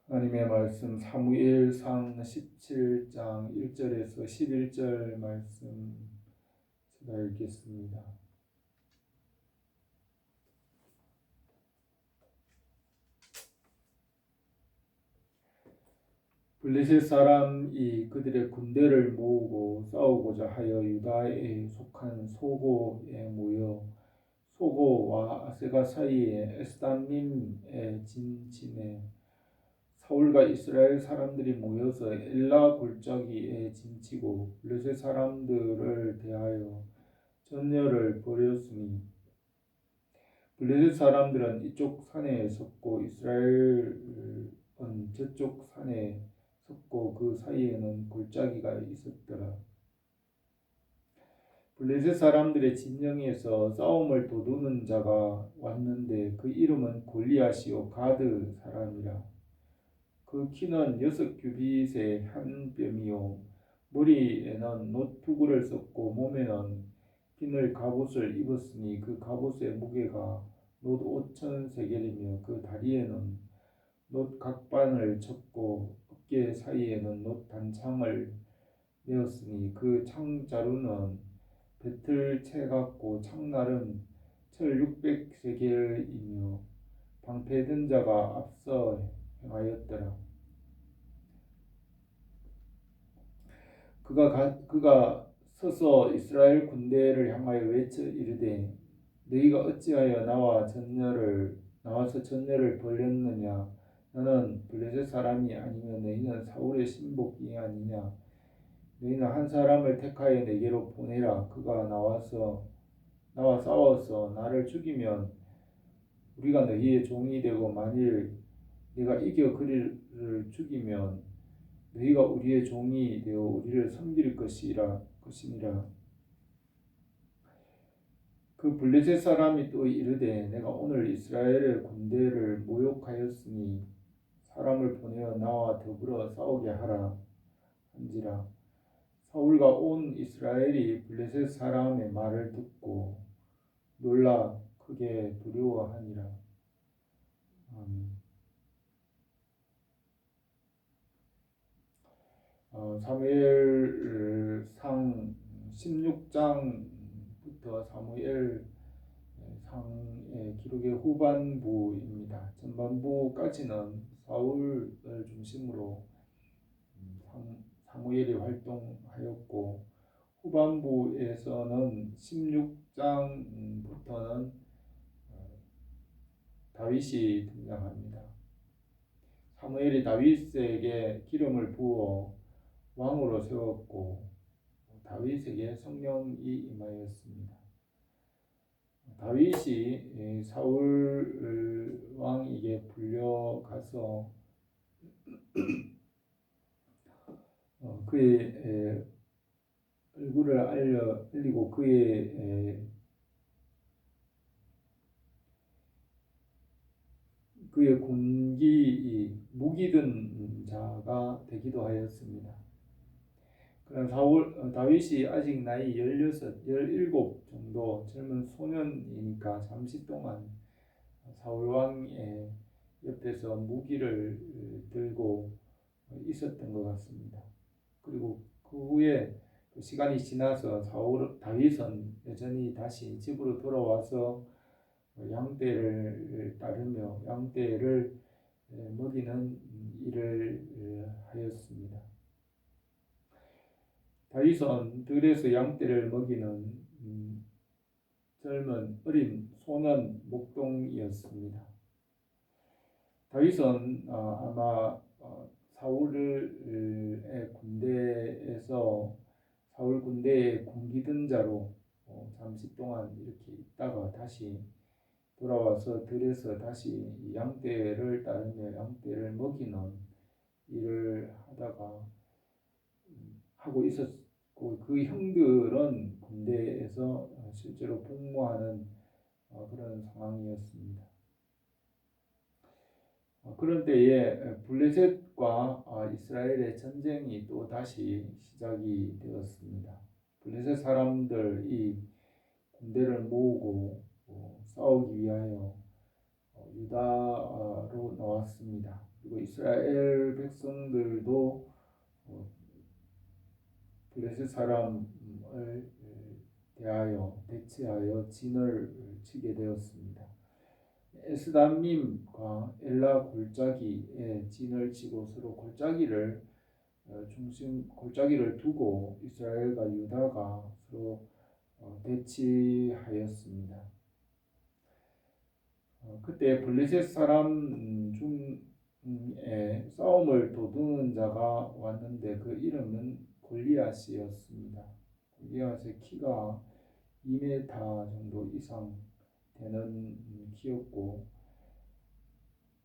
하나님의 말씀 사무엘상 17장 1절에서 11절 말씀 제가 읽겠습니다. 블레셋 사람이 그들의 군대를 모으고 싸우고자 하여 유다에 속한 소고에 모여 소고와 아세가 사이에 에스담림에 진침해 사울과 이스라엘 사람들이 모여서 엘라 골짜기에 진치고 블레셋 사람들을 대하여 전열을 벌였으니 블레셋 사람들은 이쪽 산에 섰고 이스라엘은 저쪽 산에 섰고 그 사이에는 골짜기가 있었더라. 블레셋 사람들의 진영에서 싸움을 도두는 자가 왔는데 그 이름은 골리앗이요 가드 사람이라. 그 키는 6규빗의 한 뼘이요 머리에는 놋투구를 썼고 몸에는 비늘 갑옷을 입었으니 그 갑옷의 무게가 놋 5,000세겔이며 그 다리에는 놋 각반을 쳤고 어깨 사이에는 놋 단창을 메었으니 그 창자루는 배틀채 같고 창날은 철 600세겔이며 방패든 자가 앞서 행하였더라. 그가 서서 이스라엘 군대를 향하여 외쳐 이르되 너희가 어찌하여 나와서 전열을 벌였느냐. 너는 블레셋 사람이 아니면 너희는 사울의 신복이 아니냐. 너희는 한 사람을 택하여 내게로 보내라. 그가 나와 싸워서 나를 죽이면 우리가 너희의 종이 되고 만일 네가 이겨 그를 죽이면 너희가 우리의 종이 되어 우리를 섬길 것이니라. 그 블레셋 사람이 또 이르되 내가 오늘 이스라엘의 군대를 모욕하였으니 사람을 보내어 나와 더불어 싸우게 하라 한지라. 사울과 온 이스라엘이 블레셋 사람의 말을 듣고 놀라 크게 두려워하니라. 아멘. 사무엘상 16장부터 사무엘상의 기록의 후반부입니다. 전반부까지는 사울을 중심으로 사무엘이 활동하였고 후반부에서는 16장부터는 다윗이 등장합니다. 사무엘이 다윗에게 기름을 부어 왕으로 세웠고 다윗에게 성령이 임하였습니다. 다윗이 사울 왕에게 불려가서 그의 얼굴을 알리고 그의 무기든 자가 되기도 하였습니다. 그런 다윗이 아직 나이 16, 17 정도 젊은 소년이니까 잠시 동안 사울 왕의 옆에서 무기를 들고 있었던 것 같습니다. 그리고 그 후에 시간이 지나서 다윗은 여전히 다시 집으로 돌아와서 양떼를 따르며 양떼를 먹이는 일을 하였습니다. 다윗은 들에서 양떼를 먹이는 젊은 어린 소년 목동이었습니다. 다윗은 아마 사울의 군대에서 사울 군대의 군기든 자로 잠시 동안 이렇게 있다가 다시 돌아와서 들에서 다시 양떼를 따르며 양떼를 먹이는 일을 하고 있었고 그 형들은 군대에서 실제로 복무하는 그런 상황이었습니다. 그런 때에 블레셋과 이스라엘의 전쟁이 또 다시 시작이 되었습니다. 블레셋 사람들이 군대를 모으고 싸우기 위하여 유다로 나왔습니다. 그리고 이스라엘 백성들도 블레셋 사람을 대체하여 진을 치게 되었습니다. 에스담림과 엘라 골짜기에 진을 치고 서로 골짜기를 두고 이스라엘과 유다가 서로 대치하였습니다. 그때 블레셋 사람 중에 싸움을 도두는 자가 왔는데 그 이름은 골리앗이었습니다. 골리앗의 키가 2m 정도 이상 되는 키였고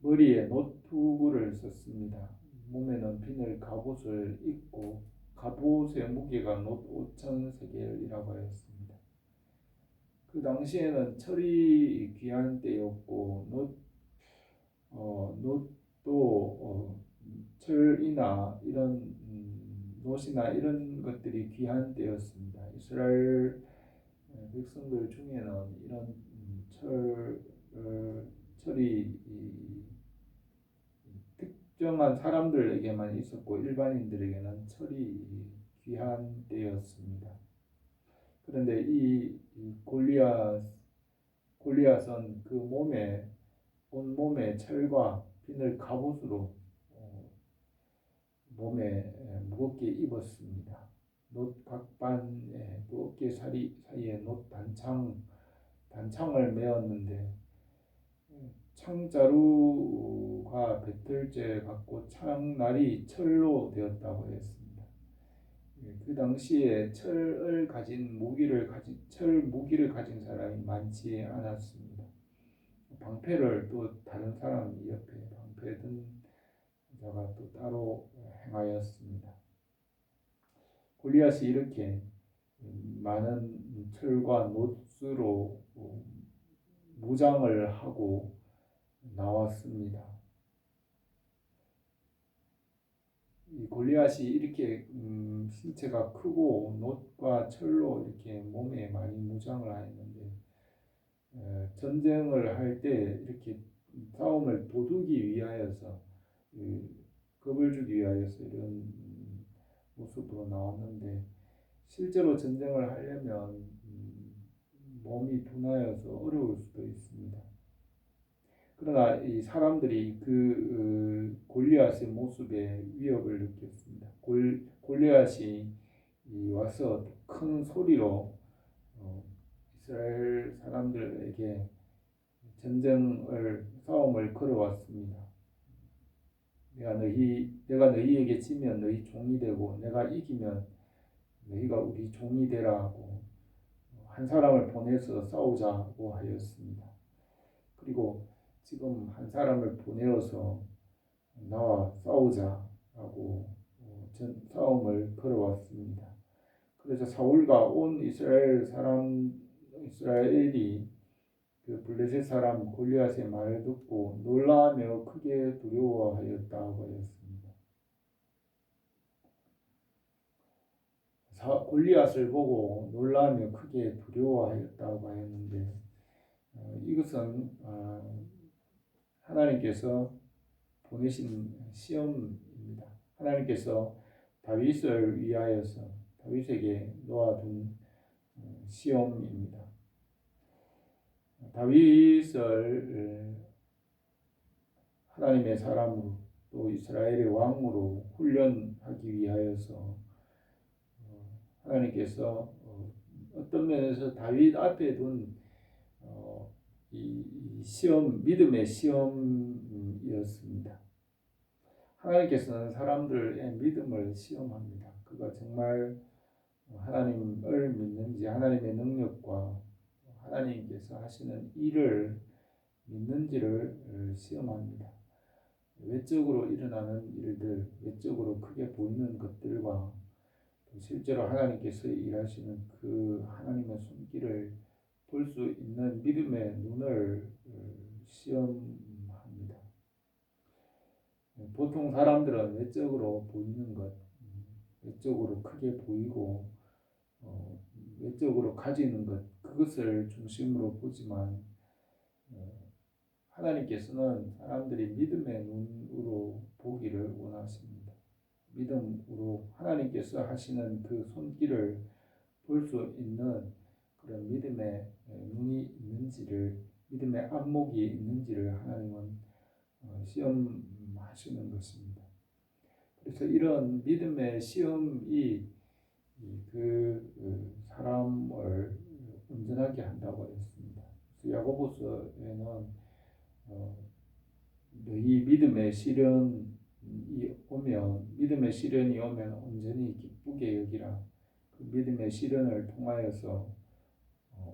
머리에 노투부를 썼습니다. 몸에는 비늘 갑옷을 입고 갑옷의 무게가 노 5,000세겔이라고 하였습니다. 그 당시에는 철이 귀한 때였고 놋도 철이나 이런 놋이나 이런 것들이 귀한 때였습니다. 이스라엘 백성들 중에는 이런 철이 특정한 사람들에게만 있었고 일반인들에게는 철이 귀한 때였습니다. 그런데 이 골리앗은 그 온몸에 철과 비늘 갑옷으로 몸에 무겁게 입었습니다. 놋 각반에 또 어깨 사이에 놋 단창을 메었는데 창자루가 배틀째 같고 창날이 철로 되었다고 했습니다. 그 당시에 철 무기를 가진 사람이 많지 않았습니다. 방패를 또 다른 사람이 옆에 방패 든 자가 또 따로 행하였습니다. 골리앗이 이렇게 많은 철과 놋으로 무장을 하고 나왔습니다. 이 골리앗이 이렇게 신체가 크고 놋과 철로 이렇게 몸에 많이 무장을 하였는데 전쟁을 할 때 이렇게 싸움을 도두기 위하여서 겁을 주기 위하여서 이런 모습으로 나왔는데 실제로 전쟁을 하려면 몸이 둔하여서 어려울 수도 있습니다. 그러나 이 사람들이 그 골리앗의 모습에 위협을 느꼈습니다. 골리앗이 와서 큰 소리로 이스라엘 사람들에게 싸움을 걸어왔습니다. 내가 너희에게 지면 너희 종이 되고 내가 이기면 너희가 우리 종이 되라고 한 사람을 보내서 싸우자고 하였습니다. 그리고 지금 한 사람을 보내어서 나와 싸우자라고 싸움을 걸어왔습니다. 그래서 사울과 온 이스라엘이 그 블레셋 사람 골리앗의 말을 듣고 놀라며 크게 두려워하였다고 하였습니다. 골리앗을 보고 놀라며 크게 두려워하였다고 하였는데 이것은 하나님께서 보내신 시험입니다. 하나님께서 다윗을 위하여서 다윗에게 놓아둔 시험입니다. 다윗을 하나님의 사람으로 또 이스라엘의 왕으로 훈련하기 위하여서 하나님께서 어떤 면에서 다윗 앞에 둔 이 시험, 믿음의 시험이었습니다. 하나님께서는 사람들의 믿음을 시험합니다. 그가 정말 하나님을 믿는지, 하나님의 능력과 하나님께서 하시는 일을 믿는지를 시험합니다. 외적으로 일어나는 일들, 외적으로 크게 보이는 것들과 실제로 하나님께서 일하시는 그 하나님의 손길을 볼 수 있는 믿음의 눈을 시험합니다. 보통 사람들은 외적으로 보이는 것, 외적으로 크게 보이고 외적으로 가지는 것, 그것을 중심으로 보지만 하나님께서는 사람들이 믿음의 눈으로 보기를 원하십니다. 믿음으로 하나님께서 하시는 그 손길을 볼 수 있는 그런 믿음의 눈이 있는지를, 믿음의 안목이 있는지를 하나님은 시험하시는 것입니다. 그래서 이런 믿음의 시험이 그 사람을 온전하게 한다고 했습니다. 그래서 야고보서에는 너희 믿음의 시련이 오면 온전히 기쁘게 여기라. 그 믿음의 시련을 통하여서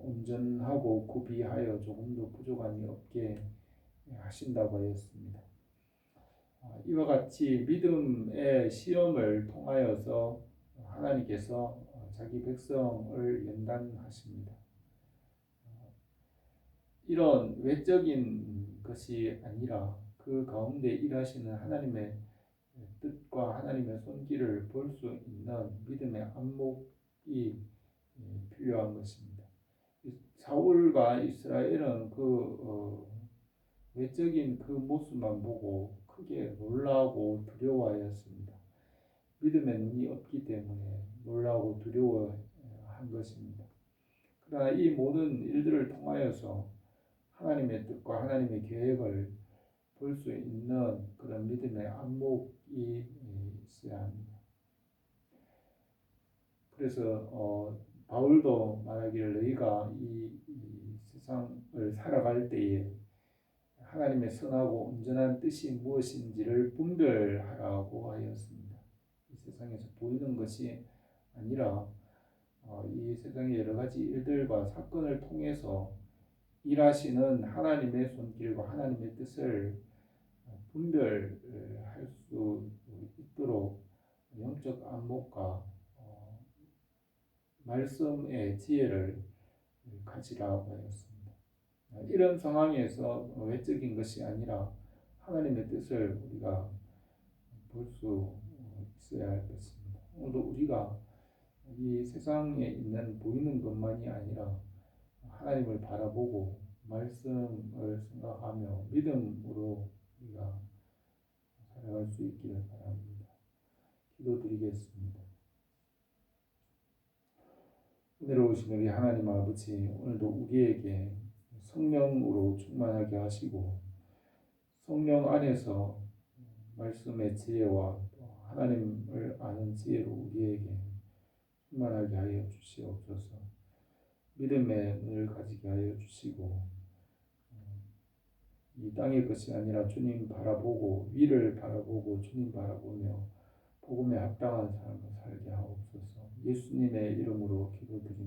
온전하고 구비하여 조금도 부족함이 없게 하신다고 하였습니다. 이와 같이 믿음의 시험을 통하여서 하나님께서 자기 백성을 연단하십니다. 이런 외적인 것이 아니라 그 가운데 일하시는 하나님의 뜻과 하나님의 손길을 볼 수 있는 믿음의 안목이 필요한 것입니다. 사울과 이스라엘은 그 외적인 그 모습만 보고 크게 놀라고 두려워하였습니다. 믿음의 눈이 없기 때문에 놀라고 두려워한 것입니다. 그러나 이 모든 일들을 통하여서 하나님의 뜻과 하나님의 계획을 볼 수 있는 그런 믿음의 안목이 있어야 합니다. 그래서 바울도 말하기를 너희가 이 세상을 살아갈 때에 하나님의 선하고 온전한 뜻이 무엇인지를 분별하라고 하였습니다. 이 세상에서 보이는 것이 아니라 이 세상의 여러 가지 일들과 사건을 통해서 일하시는 하나님의 손길과 하나님의 뜻을 분별할 수 있도록 영적 안목과 말씀의 지혜를 가지라고 하였습니다. 이런 상황에서 외적인 것이 아니라 하나님의 뜻을 우리가 볼 수 있어야 할 것입니다. 오늘도 우리가 이 세상에 있는 보이는 것만이 아니라 하나님을 바라보고 말씀을 생각하며 믿음으로 우리가 살아갈 수 있기를 바랍니다. 기도드리겠습니다. 은혜로우신 우리 하나님 아버지, 오늘도 우리에게 성령으로 충만하게 하시고 성령 안에서 말씀의 지혜와 하나님을 아는 지혜로 우리에게 충만하게 하여 주시옵소서. 믿음의 눈을 가지게 하여 주시고 이 땅의 것이 아니라 주님 바라보고 위를 바라보고 주님 바라보며 복음에 합당한 삶을 살게 하옵소서. 예수님의 이름으로 기도드립니다.